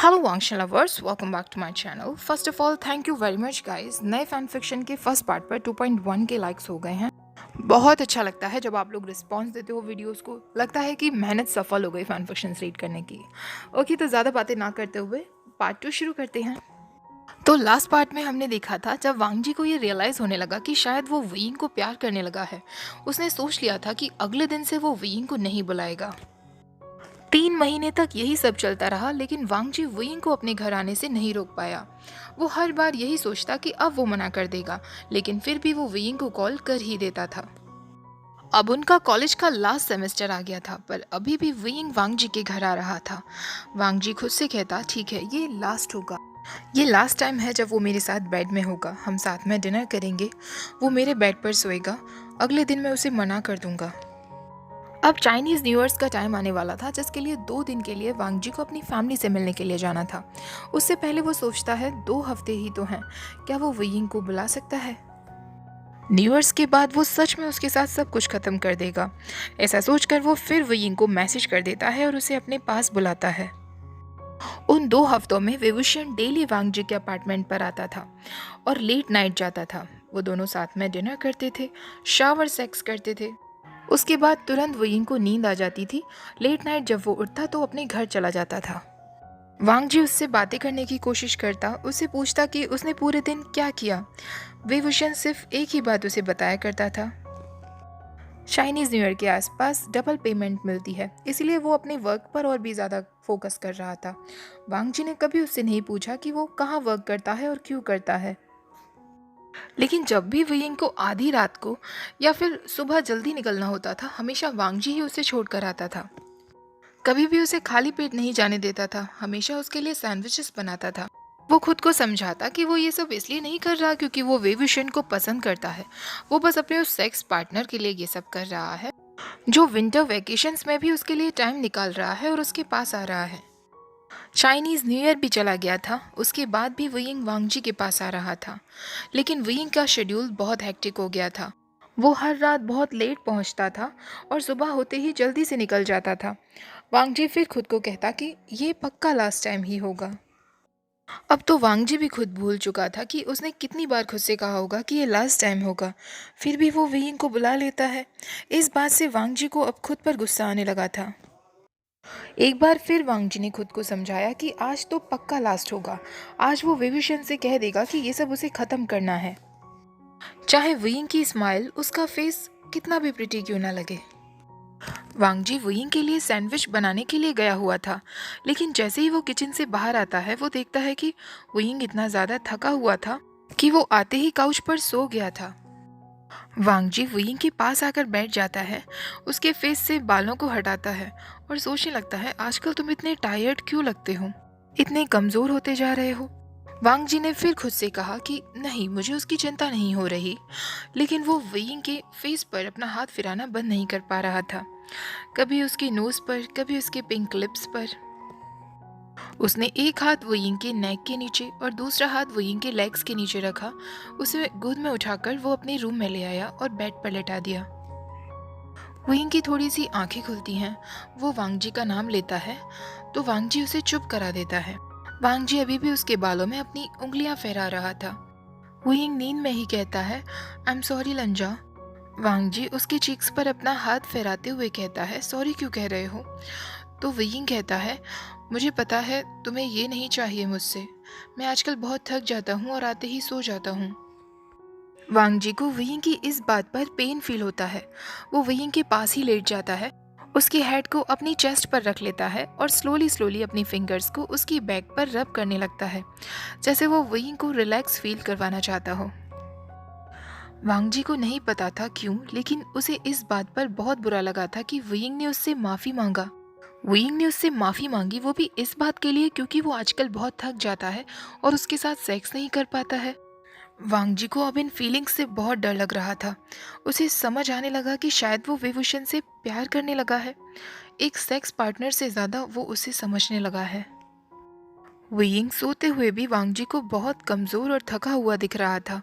Hello Wangxian lovers, welcome back to my channel. First of all thank you very much guys. नए fan fiction के first part पर 2.1 के likes हो गए हैं। बहुत अच्छा लगता है जब आप लोग रिस्पांस देते हो वीडियोस को। लगता है कि मेहनत सफल हो गई फैन फिक्शन रीड करने की। ओके, तो ज़्यादा बातें ना करते हुए पार्ट 2 शुरू करते हैं। तो लास्ट पार्ट में हमने देखा था जब वांग जी को ये रियलाइज़ होने लगा कि शायद वो वीइंग को प्यार करने लगा है। उसने सोच लिया था कि अगले दिन से वो वीइंग को नहीं बुलाएगा। 3 महीने तक यही सब चलता रहा, लेकिन वांग जी वुयिंग को अपने घर आने से नहीं रोक पाया। वो हर बार यही सोचता कि अब वो मना कर देगा, लेकिन फिर भी वो वुयिंग को कॉल कर ही देता था। अब उनका कॉलेज का लास्ट सेमेस्टर आ गया था, पर अभी भी वुयिंग वांग जी के घर आ रहा था। वांग जी खुद से कहता, ठीक है, ये लास्ट होगा। ये लास्ट टाइम है जब वो मेरे साथ बेड में होगा। हम साथ में डिनर करेंगे। वो मेरे बेड पर सोएगा। अगले दिन मैं उसे मना कर दूंगा। अब चाइनीज़ न्यू ईयर्स का टाइम आने वाला था, जिसके लिए 2 दिन के लिए वांग जी को अपनी फैमिली से मिलने के लिए जाना था। उससे पहले वो सोचता है 2 हफ्ते ही तो हैं, क्या वो वुयिंग को बुला सकता है? न्यू ईयर्स के बाद वो सच में उसके साथ सब कुछ खत्म कर देगा। ऐसा सोचकर वो फिर वुयिंग को मैसेज कर देता है और उसे अपने पास बुलाता है। उन 2 हफ्तों में विभूषण डेली वांग जी के अपार्टमेंट पर आता था और लेट नाइट जाता था। वो दोनों साथ में डिनर करते थे, शावर सेक्स करते थे। उसके बाद तुरंत वुयिंग को नींद आ जाती थी। लेट नाइट जब वो उठता तो अपने घर चला जाता था। वांग जी उससे बातें करने की कोशिश करता, उससे पूछता कि उसने पूरे दिन क्या किया। विभूषण सिर्फ एक ही बात उसे बताया करता था, चाइनीज न्यू ईयर के आसपास डबल पेमेंट मिलती है, इसलिए वो अपने वर्क पर और भी ज़्यादा फोकस कर रहा था। वांग जी ने कभी उससे नहीं पूछा कि वो कहाँ वर्क करता है और क्यों करता है। लेकिन जब भी वुयिंग को आधी रात को या फिर सुबह जल्दी निकलना होता था, हमेशा वांग जी ही उसे छोड़ कर आता था। कभी भी उसे खाली पेट नहीं जाने देता था, हमेशा उसके लिए सैंडविचेस बनाता था। वो खुद को समझाता कि वो ये सब इसलिए नहीं कर रहा क्योंकि वो वेवुशन को पसंद करता है। वो बस अपने उस सेक्स पार्टनर के लिए ये सब कर रहा है, जो विंटर वेकेशंस में भी उसके लिए टाइम निकाल रहा है और उसके पास आ रहा है। चाइनीज न्यू ईयर भी चला गया था। उसके बाद भी वुयिंग वांग जी के पास आ रहा था, लेकिन वुयिंग का शेड्यूल बहुत हेक्टिक हो गया था। वो हर रात बहुत लेट पहुंचता था और सुबह होते ही जल्दी से निकल जाता था। वांग जी फिर खुद को कहता कि ये पक्का लास्ट टाइम ही होगा। अब तो वांग जी भी खुद भूल चुका था कि उसने कितनी बार खुद से कहा होगा कि ये लास्ट टाइम होगा। फिर भी वो वुयिंग को बुला लेता है। इस बात से वांग जी को अब खुद पर गुस्सा आने लगा था। एक बार फिर वांग जी ने खुद को समझाया कि आज तो पक्का लास्ट होगा। आज वो विभीषण से कह देगा कि ये सब उसे खत्म करना है, चाहे वुयिंग की स्माइल, उसका फेस कितना भी प्रिटी क्यों ना लगे। वांग जी वुयिंग के लिए सैंडविच बनाने के लिए गया हुआ था, लेकिन जैसे ही वो किचन से बाहर आता है, वो देखता है कि वुयिंग इतना ज़्यादा थका हुआ था कि वो आते ही काउच पर सो गया था। वांग जी वुयिंग के पास आकर बैठ जाता है, उसके फेस से बालों को हटाता है और सोचने लगता है, आजकल तुम इतने टायर्ड क्यों लगते हो, इतने कमज़ोर होते जा रहे हो। वांग जी ने फिर खुद से कहा कि नहीं, मुझे उसकी चिंता नहीं हो रही, लेकिन वो वुयिंग के फेस पर अपना हाथ फिराना बंद नहीं कर पा रहा था। कभी उसकी नोज पर, कभी उसके पिंक लिप्स पर। उसने एक हाथ वुयिंग के नेक के नीचे और दूसरा हाथ वुयिंग के लेग्स के नीचे रखा। उसे गोद में उठाकर वो अपने रूम में ले आया और बेड पर लेटा दिया। वुयिंग की थोड़ी सी आंखें खुलती हैं। वो वांग जी का नाम लेता है तो वांग जी उसे चुप करा देता है। वांग जी अभी भी उसके बालों में अपनी उंगलियां फहरा रहा था। वुयिंग नींद में ही कहता है, आई एम सॉरी लंजा। वांग जी उसके चीक्स पर अपना हाथ फहराते हुए कहता है, सॉरी क्यों कह रहे हो? तो वुयिंग कहता है, मुझे पता है तुम्हें ये नहीं चाहिए मुझसे। मैं आजकल बहुत थक जाता हूँ और आते ही सो जाता हूँ। वांग जी को वुयिंग की इस बात पर पेन फील होता है। वो वुयिंग के पास ही लेट जाता है, उसके हेड को अपनी चेस्ट पर रख लेता है और स्लोली स्लोली अपनी फिंगर्स को उसकी बैक पर रब करने लगता है, जैसे वो वुयिंग को रिलैक्स फील करवाना चाहता हो। वांग जी को नहीं पता था क्यों, लेकिन उसे इस बात पर बहुत बुरा लगा था कि वुयिंग ने उससे माफ़ी मांगा। वुयिंग ने उससे माफ़ी मांगी, वो भी इस बात के लिए क्योंकि वो आजकल बहुत थक जाता है और उसके साथ सेक्स नहीं कर पाता है। वांग जी को अब इन फीलिंग्स से बहुत डर लग रहा था। उसे समझ आने लगा कि शायद वो विभूषण से प्यार करने लगा है। एक सेक्स पार्टनर से ज़्यादा वो उसे समझने लगा है। वुयिंग सोते हुए भी वांग जी को बहुत कमज़ोर और थका हुआ दिख रहा था।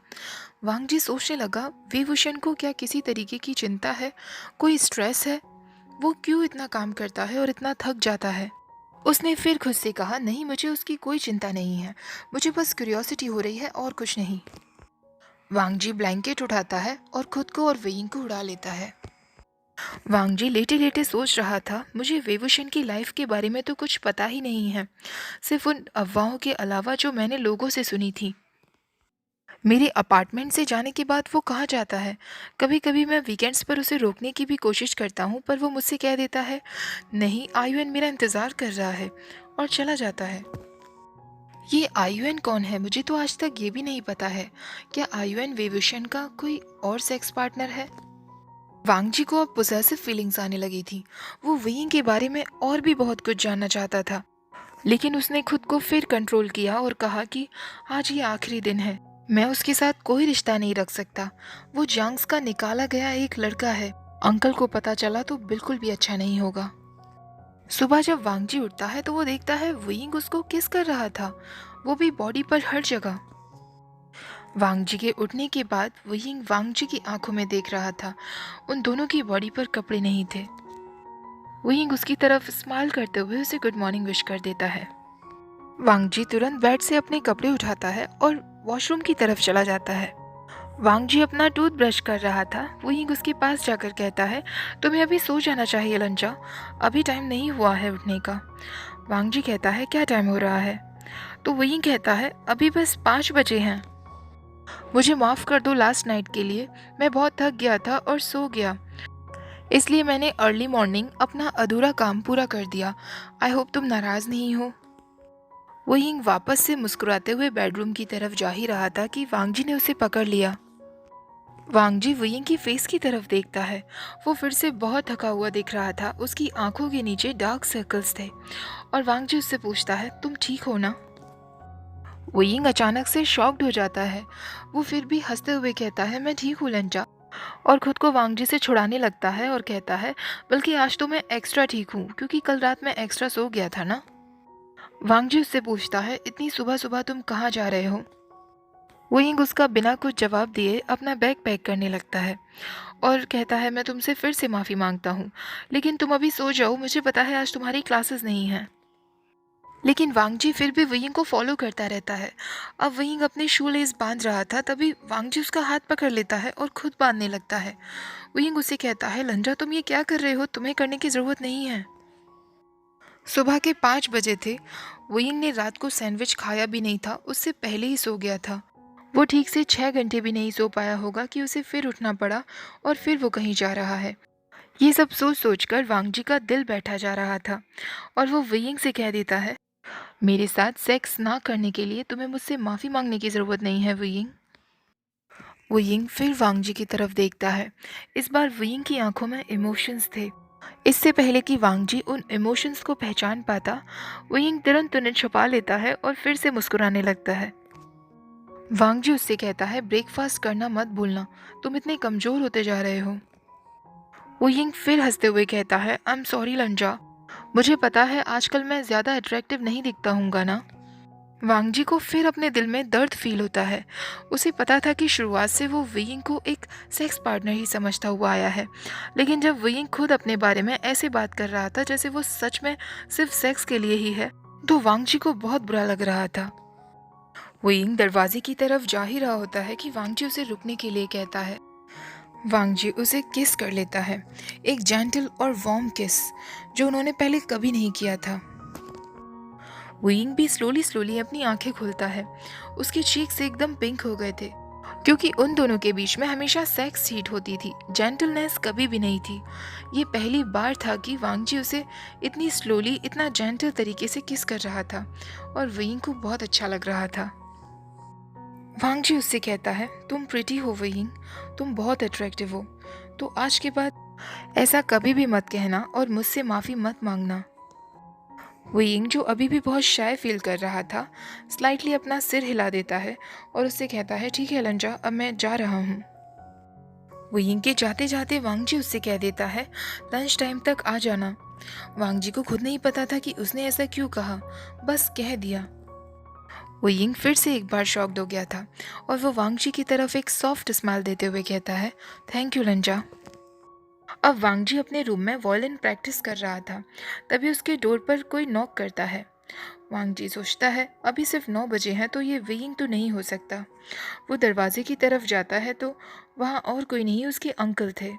वांग जी सोचने लगा, विभूषण को क्या किसी तरीके की चिंता है, कोई स्ट्रेस है? वो क्यों इतना काम करता है और इतना थक जाता है? उसने फिर खुद से कहा, नहीं मुझे उसकी कोई चिंता नहीं है, मुझे बस क्यूरियोसिटी हो रही है और कुछ नहीं। वांगजी ब्लैंकेट उठाता है और खुद को और वेइंग को उड़ा लेता है। वांगजी लेटे लेटे सोच रहा था, मुझे वेवुशन की लाइफ के बारे में तो कुछ पता ही नहीं है, सिर्फ उन अफवाहों के अलावा जो मैंने लोगों से सुनी थी। मेरे अपार्टमेंट से जाने के बाद वो कहाँ जाता है? कभी कभी मैं वीकेंड्स पर उसे रोकने की भी कोशिश करता हूँ, पर वो मुझसे कह देता है, नहीं आयुएन मेरा इंतज़ार कर रहा है, और चला जाता है। ये आयुएन कौन है? मुझे तो आज तक ये भी नहीं पता है। क्या आयुएन वेवुशन का कोई और सेक्स पार्टनर है? वांगजी को अब पोजेसिव फीलिंग्स आने लगी थी। वो वेइंग के बारे में और भी बहुत कुछ जानना चाहता था, लेकिन उसने खुद को फिर कंट्रोल किया और कहा कि आज ये आखिरी दिन है, मैं उसके साथ कोई रिश्ता नहीं रख सकता। वो जांग्स का निकाला गया एक लड़का है, अंकल को पता चला तो बिल्कुल भी अच्छा नहीं होगा। सुबह जब वांगजी उठता है तो वो देखता है वेइंग उसको किस कर रहा था, वो भी बॉडी पर हर जगह। वांगजी के उठने के बाद वेइंग वांगजी की आंखों में देख रहा था, उन दोनों की बॉडी पर कपड़े नहीं थे। वेइंग उसकी तरफ स्माइल करते हुए उसे गुड मॉर्निंग विश कर देता है। वांगजी तुरंत बेड से अपने कपड़े उठाता है और वॉशरूम की तरफ चला जाता है। वांगजी अपना टूथब्रश कर रहा था, वहीं उसके पास जाकर कहता है, तुम्हें अभी सो जाना चाहिए लंजा, अभी टाइम नहीं हुआ है उठने का। वांगजी कहता है, क्या टाइम हो रहा है? तो वहीं कहता है, अभी बस 5 बजे हैं। मुझे माफ़ कर दो लास्ट नाइट के लिए, मैं बहुत थक गया था और सो गया, इसलिए मैंने अर्ली मॉर्निंग अपना अधूरा काम पूरा कर दिया। आई होप तुम नाराज़ नहीं हो। वहीं वापस से मुस्कुराते हुए बेडरूम की तरफ जा ही रहा था कि वांगजी ने उसे पकड़ लिया। वांगजी वुयिंग की फेस की तरफ देखता है। वो फिर से बहुत थका हुआ दिख रहा था, उसकी आंखों के नीचे डार्क सर्कल्स थे, और वांगजी उससे पूछता है, तुम ठीक हो ना? वुयिंग अचानक से शॉक्ड हो जाता है। वो फिर भी हंसते हुए कहता है, मैं ठीक हूँ लंजा, और खुद को वांगजी से छुड़ाने लगता है और कहता है, बल्कि आज तो मैं एक्स्ट्रा ठीक हूँ क्योंकि कल रात मैं एक्स्ट्रा सो गया था ना। वांगजी उससे पूछता है, इतनी सुबह सुबह तुम कहाँ जा रहे हो? वुयिंग उसका बिना कुछ जवाब दिए अपना बैग पैक करने लगता है और कहता है, मैं तुमसे फिर से माफ़ी मांगता हूँ, लेकिन तुम अभी सो जाओ, मुझे पता है आज तुम्हारी क्लासेस नहीं हैं। लेकिन वांगजी फिर भी वुयिंग को फॉलो करता रहता है। अब वुयिंग अपने शू लेस बांध रहा था, तभी वांगजी उसका हाथ पकड़ लेता है और खुद बांधने लगता है। वुयिंग उसे कहता है, लंजा तुम ये क्या कर रहे हो, तुम्हें करने की ज़रूरत नहीं है। सुबह के 5 बजे थे। वुयिंग ने रात को सैंडविच खाया भी नहीं था, उससे पहले ही सो गया था। वो ठीक से 6 घंटे भी नहीं सो पाया होगा कि उसे फिर उठना पड़ा और फिर वो कहीं जा रहा है। ये सब सोच सोचकर वांगजी का दिल बैठा जा रहा था और वो वेइंग से कह देता है, मेरे साथ सेक्स ना करने के लिए तुम्हें मुझसे माफ़ी मांगने की ज़रूरत नहीं है वेइंग। वेइंग फिर वांगजी की तरफ देखता है। इस बार वेइंग की आंखों में इमोशंस थे। इससे पहले कि वांगजी उन इमोशंस को पहचान पाता, वेइंग तुरंत उन्हें छुपा लेता है और फिर से मुस्कुराने लगता है। वांगजी उससे कहता है, ब्रेकफास्ट करना मत भूलना, तुम इतने कमज़ोर होते जा रहे हो। वो यिंग फिर हंसते हुए कहता है, आई एम सॉरी लंजा, मुझे पता है आजकल मैं ज़्यादा अट्रैक्टिव नहीं दिखता हूँगा ना। वांगजी को फिर अपने दिल में दर्द फील होता है। उसे पता था कि शुरुआत से वो वेइंग को एक सेक्स पार्टनर ही समझता हुआ आया है, लेकिन जब वेइंग खुद अपने बारे में ऐसे बात कर रहा था जैसे वो सच में सिर्फ सेक्स के लिए ही है, तो वांगजी को बहुत बुरा लग रहा था। वेइंग दरवाजे की तरफ जा ही रहा होता है कि वांगजी उसे रुकने के लिए कहता है। वांगजी उसे किस कर लेता है, एक जेंटल और वार्म किस जो उन्होंने पहले कभी नहीं किया था। वेइंग भी स्लोली स्लोली अपनी आंखें खोलता है। उसके चीक्स एकदम पिंक हो गए थे, क्योंकि उन दोनों के बीच में हमेशा सेक्स हीट होती थी, जेंटलनेस कभी भी नहीं थी। ये पहली बार था कि वांगजी उसे इतनी स्लोली, इतना जेंटल तरीके से किस कर रहा था, और वेइंग को बहुत अच्छा लग रहा था। वांगजी उससे कहता है, तुम प्रिटी हो वेइंग, तुम बहुत अट्रैक्टिव हो, तो आज के बाद ऐसा कभी भी मत कहना और मुझसे माफ़ी मत मांगना। वेइंग, जो अभी भी बहुत शाय फील कर रहा था, स्लाइटली अपना सिर हिला देता है और उससे कहता है, ठीक है लंजा, अब मैं जा रहा हूँ। वेइंग के जाते जाते वांगजी उससे कह देता है, लंच टाइम तक आ जाना। वांगजी को खुद नहीं पता था कि उसने ऐसा क्यों कहा, बस कह दिया। वेइंग फिर से एक बार शॉक्ड हो गया था और वो वांगजी की तरफ एक सॉफ्ट स्माइल देते हुए कहता है, थैंक यू लंजा। अब वांगजी अपने रूम में वॉयलिन प्रैक्टिस कर रहा था। तभी उसके डोर पर कोई नॉक करता है। वांगजी सोचता है अभी सिर्फ 9 बजे हैं तो ये वेइंग तो नहीं हो सकता। वो दरवाजे की तरफ जाता है तो वहाँ और कोई नहीं, उसके अंकल थे।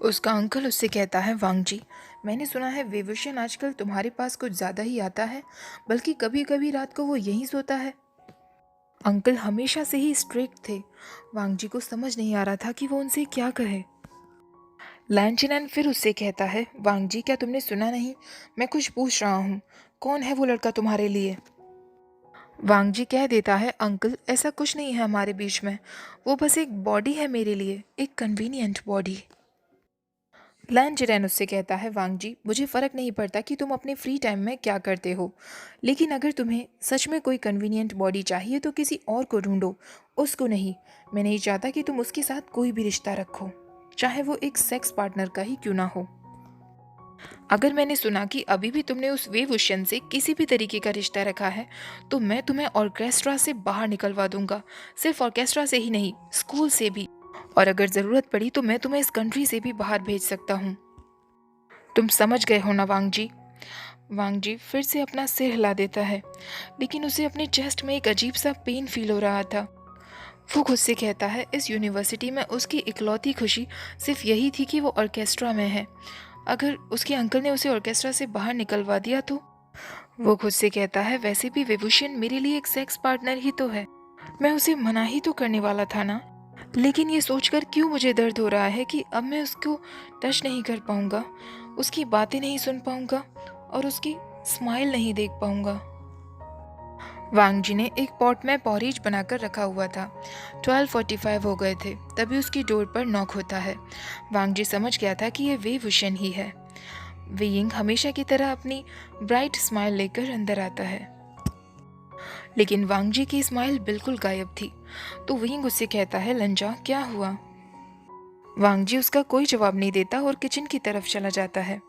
उसका अंकल उससे कहता है, वांगजी, मैंने सुना है विभूषण आजकल तुम्हारे पास कुछ ज़्यादा ही आता है, बल्कि कभी कभी रात को वो यहीं सोता है। अंकल हमेशा से ही स्ट्रिक्ट थे। वांगजी को समझ नहीं आ रहा था कि वो उनसे क्या कहे। लैंचेनन फिर उससे कहता है, वांगजी, क्या तुमने सुना नहीं? मैं कुछ पूछ रहा हूँ, कौन है वो लड़का तुम्हारे लिए? वांगजी कह देता है, अंकल ऐसा कुछ नहीं है हमारे बीच में, वो बस एक बॉडी है मेरे लिए, एक कन्वीनियंट बॉडी। लैंचेनन उससे कहता है, वांगजी, मुझे फ़र्क नहीं पड़ता कि तुम अपने फ्री टाइम में क्या करते हो, लेकिन अगर तुम्हें सच में कोई कन्वीनियंट बॉडी चाहिए तो किसी और को ढूंढो, उसको नहीं। मैं नहीं चाहता कि तुम उसके साथ कोई भी रिश्ता रखो, चाहे वो एक सेक्स पार्टनर का ही क्यों ना हो। अगर मैंने सुना कि अभी भी तुमने उस वेवुशन से किसी भी तरीके का रिश्ता रखा है तो मैं तुम्हें ऑर्केस्ट्रा से बाहर निकलवा दूंगा। सिर्फ ऑर्केस्ट्रा से ही नहीं, स्कूल से भी, और अगर ज़रूरत पड़ी तो मैं तुम्हें इस कंट्री से भी बाहर भेज सकता हूँ। तुम समझ गए हो ना वांगजी? वांगजी फिर से अपना सिर हिला देता है, लेकिन उसे अपने चेस्ट में एक अजीब सा पेन फील हो रहा था। वो खुद से कहता है, इस यूनिवर्सिटी में उसकी इकलौती खुशी सिर्फ यही थी कि वो ऑर्केस्ट्रा में है। अगर उसके अंकल ने उसे ऑर्केस्ट्रा से बाहर निकलवा दिया तो? वो खुद से कहता है, वैसे भी विभूषण मेरे लिए एक सेक्स पार्टनर ही तो है, मैं उसे मना ही तो करने वाला था ना। लेकिन ये सोचकर क्यों मुझे दर्द हो रहा है कि अब मैं उसको टच नहीं कर पाऊंगा, उसकी बातें नहीं सुन पाऊंगा और उसकी स्माइल नहीं देख पाऊंगा। वांगजी ने एक पॉट में पॉरेज बनाकर रखा हुआ था। 12:45 हो गए थे। तभी उसकी डोर पर नॉक होता है। वांगजी समझ गया था कि ये वेवुशन ही है। वेइंग हमेशा की तरह अपनी ब्राइट स्माइल लेकर अंदर आता है, लेकिन वांगजी की स्माइल बिल्कुल गायब थी। तो वेइंग उससे कहता है, लंजा, क्या हुआ? वांगजी उसका कोई जवाब नहीं देता और किचन की तरफ चला जाता है।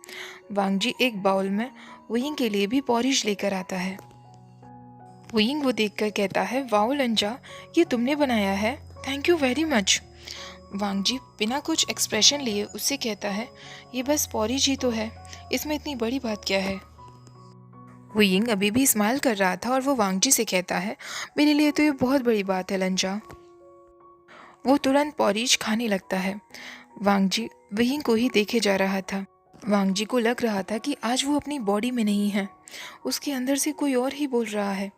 वांगजी एक बाउल में वेइंग के लिए भी पॉरेज लेकर आता है। वेइंग वो देखकर कहता है, वाओ लंजा, ये तुमने बनाया है, थैंक यू वेरी मच। वांगजी बिना कुछ एक्सप्रेशन लिए उससे कहता है, ये बस पॉरेज ही तो है, इसमें इतनी बड़ी बात क्या है? वेइंग अभी भी स्माइल कर रहा था और वो वांगजी से कहता है, मेरे लिए तो ये बहुत बड़ी बात है लंजा। वो तुरंत पॉरेज खाने लगता है। वांगजी वेइंग को ही देखे जा रहा था। वांगजी को लग रहा था कि आज वो अपनी बॉडी में नहीं है, उसके अंदर से कोई और ही बोल रहा है,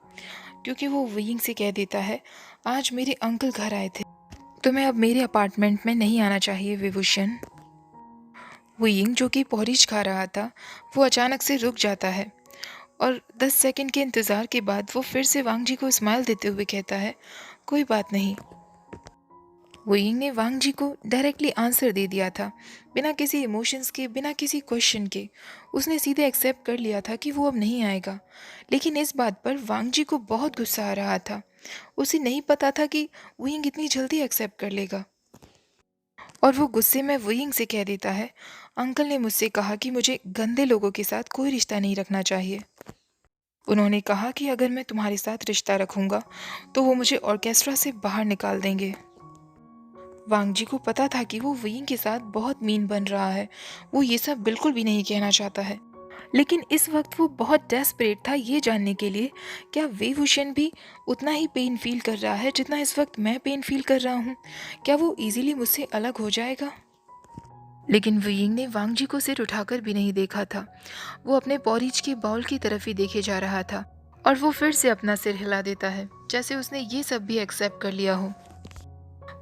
क्योंकि वो वेइंग से कह देता है, आज मेरे अंकल घर आए थे, तुम्हें अब मेरे अपार्टमेंट में नहीं आना चाहिए विभूषण। वेइंग जो कि पॉरेज खा रहा था, वो अचानक से रुक जाता है और 10 सेकंड के इंतज़ार के बाद वो फिर से वांगजी को स्माइल देते हुए कहता है, कोई बात नहीं। वेइंग ने वांगजी को डायरेक्टली आंसर दे दिया था, बिना किसी इमोशंस के, बिना किसी क्वेश्चन के। उसने सीधे एक्सेप्ट कर लिया था कि वो अब नहीं आएगा। लेकिन इस बात पर वांगजी को बहुत गुस्सा आ रहा था। उसे नहीं पता था कि वेइंग इतनी जल्दी एक्सेप्ट कर लेगा, और वो गुस्से में वेइंग से कह देता है, अंकल ने मुझसे कहा कि मुझे गंदे लोगों के साथ कोई रिश्ता नहीं रखना चाहिए। उन्होंने कहा कि अगर मैं तुम्हारे साथ रिश्ता रखूंगा तो वो मुझे ऑर्केस्ट्रा से बाहर निकाल देंगे। वांगजी को पता था कि वो वेइंग के साथ बहुत मीन बन रहा है। वो ये सब बिल्कुल भी नहीं कहना चाहता है, लेकिन इस वक्त वो बहुत डेस्परेट था ये जानने के लिए, क्या वेवुशन भी उतना ही पेन फील कर रहा है जितना इस वक्त मैं पेन फील कर रहा हूँ? क्या वो इजीली मुझसे अलग हो जाएगा? लेकिन वेइंग ने वांगजी को सिर उठाकर भी नहीं देखा था। वो अपने पॉरेज के बाउल की तरफ ही देखे जा रहा था, और वो फिर से अपना सिर हिला देता है, जैसे उसने ये सब भी एक्सेप्ट कर लिया हो।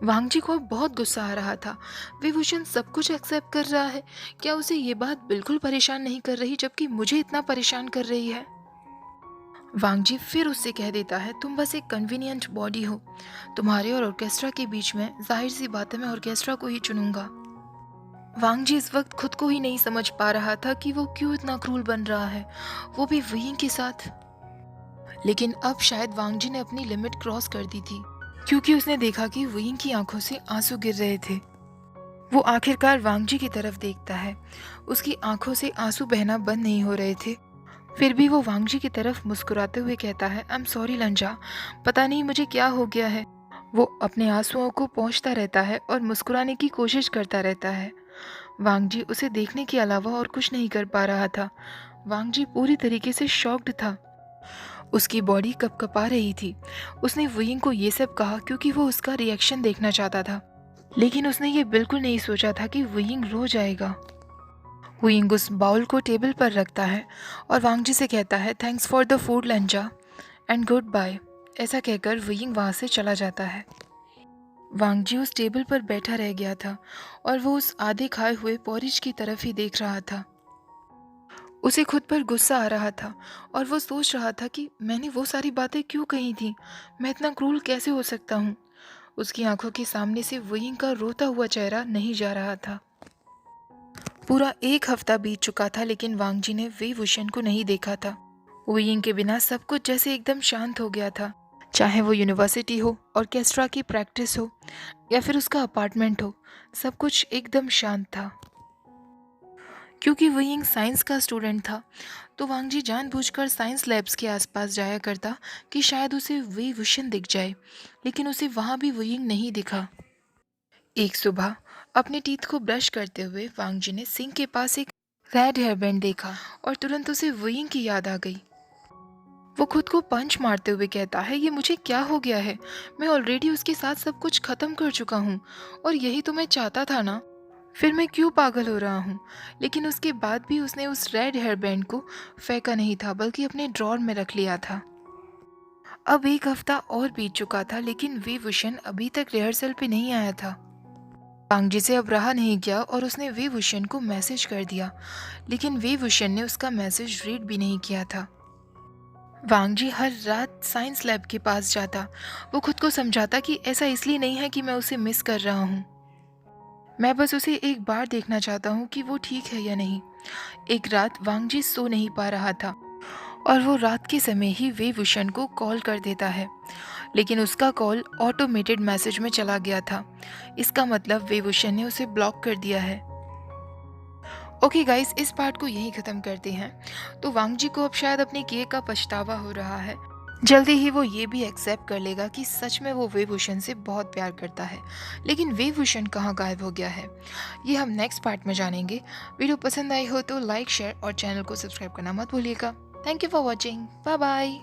वांगजी को अब बहुत गुस्सा आ रहा था। विभूषण सब कुछ एक्सेप्ट कर रहा है, क्या उसे ये बात बिल्कुल परेशान नहीं कर रही, जबकि मुझे इतना परेशान कर रही है? वांगजी फिर उससे कह देता है, तुम बस एक कन्वीनियंट बॉडी हो, तुम्हारे और ऑर्केस्ट्रा के बीच में जाहिर सी बात है मैं ऑर्केस्ट्रा को ही चुनूंगा। वांगजी इस वक्त खुद को ही नहीं समझ पा रहा था कि वो क्यों इतना क्रूर बन रहा है, वो भी वेइंग के साथ। लेकिन अब शायद वांगजी ने अपनी लिमिट क्रॉस कर दी थी, क्योंकि उसने देखा कि वेइंग की आंखों से आंसू गिर रहे थे। वो आखिरकार वांगजी की तरफ देखता है। उसकी आंखों से आंसू बहना बंद नहीं हो रहे थे। फिर भी वो वांगजी की तरफ मुस्कुराते हुए कहता है, आई एम सॉरी लंजा, पता नहीं मुझे क्या हो गया है। वो अपने आंसुओं को पोंछता रहता है और मुस्कुराने की कोशिश करता रहता है। वांग जी उसे देखने के अलावा और कुछ नहीं कर पा रहा था। वांग जी पूरी तरीके से शॉक्ड था। उसकी बॉडी कँपकँपा रही थी। उसने वुयिंग को ये सब कहा क्योंकि वो उसका रिएक्शन देखना चाहता था, लेकिन उसने ये बिल्कुल नहीं सोचा था कि वुयिंग रो जाएगा। वुयिंग उस बाउल को टेबल पर रखता है और वांग जी से कहता है, थैंक्स फॉर द फूड लंजा एंड गुड बाय। ऐसा कहकर वुयिंग वहाँ से चला जाता है। वांग जी उस टेबल पर बैठा रह गया था और वो उस आधे खाए हुए पॉरिज की तरफ ही देख रहा था। उसे खुद पर गुस्सा आ रहा था और वो सोच रहा था कि मैंने वो सारी बातें क्यों कही थी, मैं इतना क्रूर कैसे हो सकता हूँ। उसकी आंखों के सामने से वुयिंग का रोता हुआ चेहरा नहीं जा रहा था। पूरा 1 हफ्ता बीत चुका था लेकिन वांग जी ने वे वुशन को नहीं देखा था। वुयिंग के बिना सब कुछ जैसे एकदम शांत हो गया था। चाहे वो यूनिवर्सिटी हो, ऑर्केस्ट्रा की प्रैक्टिस हो या फिर उसका अपार्टमेंट हो, सब कुछ एकदम शांत था। क्योंकि वुयिंग साइंस का स्टूडेंट था तो वांग जी जानबूझकर साइंस लैब्स के आसपास जाया करता कि शायद उसे वे वुशन दिख जाए, लेकिन उसे वहाँ भी वुयिंग नहीं दिखा। एक सुबह अपने टीथ को ब्रश करते हुए वांग जी ने सिंक के पास एक रेड हेयरबैंड देखा और तुरंत उसे वुयिंग की याद आ गई। वो खुद को पंच मारते हुए कहता है, ये मुझे क्या हो गया है, मैं ऑलरेडी उसके साथ सब कुछ खत्म कर चुका हूँ और यही तो मैं चाहता था ना, फिर मैं क्यों पागल हो रहा हूँ। लेकिन उसके बाद भी उसने उस रेड हेयर बैंड को फेंका नहीं था बल्कि अपने ड्रॉर में रख लिया था। अब 1 हफ्ता और बीत चुका था लेकिन वे वुशन अभी तक रिहर्सल पे नहीं आया था। वांग जी से अब रहा नहीं गया और उसने वे वुशन को मैसेज कर दिया, लेकिन वे वुशन ने उसका मैसेज रीड भी नहीं किया था। वांग जी हर रात साइंस लैब के पास जाता। वो खुद को समझाता कि ऐसा इसलिए नहीं है कि मैं उसे मिस कर रहा हूँ, मैं बस उसे एक बार देखना चाहता हूँ कि वो ठीक है या नहीं। एक रात वांग जी सो नहीं पा रहा था और वो रात के समय ही वे वुशन को कॉल कर देता है, लेकिन उसका कॉल ऑटोमेटेड मैसेज में चला गया था। इसका मतलब वे वुशन ने उसे ब्लॉक कर दिया है। ओके गाइस, इस पार्ट को यहीं ख़त्म करते हैं। तो वांग जी को अब शायद अपने किए का पछतावा हो रहा है। जल्दी ही वो ये भी एक्सेप्ट कर लेगा कि सच में वो वे वुशन से बहुत प्यार करता है। लेकिन वे वुशन कहाँ गायब हो गया है, ये हम नेक्स्ट पार्ट में जानेंगे। वीडियो पसंद आई हो तो लाइक, शेयर और चैनल को सब्सक्राइब करना मत भूलिएगा। Thank you for watching. Bye bye.